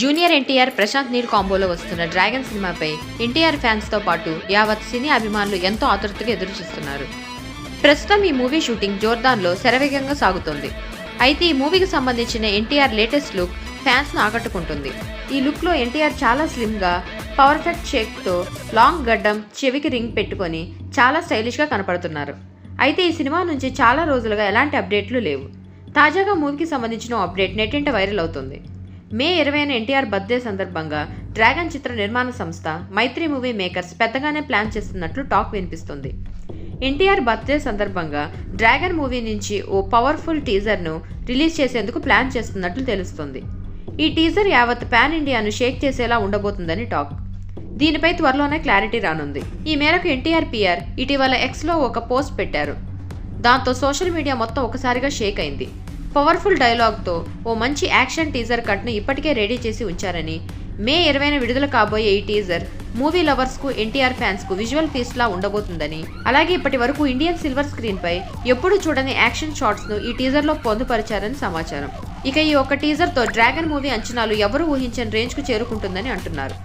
Junior NTR Prashanth Neel కాంబోలో వస్తున్న dragon సినిమాపై NTR fans తో పాటు యావత్ సినీ అభిమానులు ఎంతో ఆతృతగా ఎదురుచూస్తున్నారు. ప్రస్తుతం ఈ మూవీ షూటింగ్ జోర్దాన్లో శరవేగంగా సాగుతోంది. అయితే ఈ మూవీకి సంబంధించిన ఎన్టీఆర్ లేటెస్ట్ లుక్ ఫ్యాన్స్ ను ఆకట్టుకుంటుంది. ఈ లుక్ లో ఎన్టీఆర్ చాలా స్లిమ్ గా పర్ఫెక్ట్ షేక్ తో లాంగ్ గడ్డం, చెవికి రింగ్ పెట్టుకొని చాలా స్టైలిష్ గా కనపడుతున్నారు. అయితే ఈ సినిమా నుంచి చాలా రోజులుగా ఎలాంటి అప్డేట్లు లేవు. తాజాగా మూవీకి సంబంధించిన అప్డేట్ నెట్టింట వైరల్ అవుతుంది. మే 20న ఎన్టీఆర్ బర్త్డే సందర్భంగా డ్రాగన్ చిత్ర నిర్మాణ సంస్థ మైత్రి మూవీ మేకర్స్ పెద్దగానే ప్లాన్ చేస్తున్నట్లు టాక్ వినిపిస్తుంది. ఎన్టీఆర్ బర్త్డే సందర్భంగా డ్రాగన్ మూవీ నుంచి ఓ పవర్ఫుల్ టీజర్ను రిలీజ్ చేసేందుకు ప్లాన్ చేస్తున్నట్లు తెలుస్తుంది. ఈ టీజర్ యావత్ పాన్ ఇండియాను షేక్ చేసేలా ఉండబోతుందని టాక్. దీనిపై త్వరలోనే క్లారిటీ రానుంది. ఈ మేరకు ఎన్టీఆర్ పిఆర్ ఇటీవల ఎక్స్లో ఒక పోస్ట్ పెట్టారు. దాంతో సోషల్ మీడియా మొత్తం ఒకసారిగా షేక్ అయింది. పవర్ఫుల్ డైలాగ్తో ఓ మంచి యాక్షన్ టీజర్ కట్ను ఇప్పటికే రెడీ చేసి ఉంచారని, మే 20న విడుదల కాబోయే ఈ టీజర్ మూవీ లవర్స్కు, ఎన్టీఆర్ ఫ్యాన్స్కు విజువల్ ఫీస్ట్లా ఉండబోతుందని, అలాగే ఇప్పటి వరకు ఇండియన్ సిల్వర్ స్క్రీన్పై ఎప్పుడూ చూడని యాక్షన్ షాట్స్ను ఈ టీజర్లో పొందుపరిచారని సమాచారం. ఇక ఈ ఒక్క టీజర్తో డ్రాగన్ మూవీ అంచనాలు ఎవరూ ఊహించని రేంజ్కు చేరుకుంటుందని అంటున్నారు.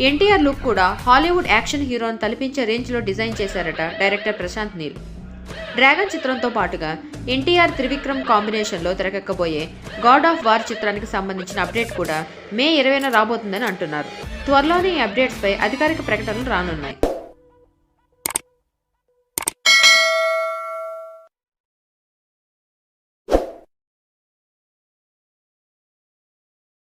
ఎన్టీఆర్ లుక్ కూడా హాలీవుడ్ యాక్షన్ హీరోను తలపించే రేంజ్లో డిజైన్ చేశారట డైరెక్టర్ ప్రశాంత్ నీల్. డ్రాగన్ చిత్రంతో పాటుగా ఎన్టీఆర్ త్రివిక్రమ్ కాంబినేషన్లో తెరకెక్కబోయే గాడ్ ఆఫ్ వార్ చిత్రానికి సంబంధించిన అప్డేట్ కూడా మే 20న రాబోతుందని అంటున్నారు. త్వరలోనే ఈ అప్డేట్స్పై అధికారిక ప్రకటనలు రానున్నాయి.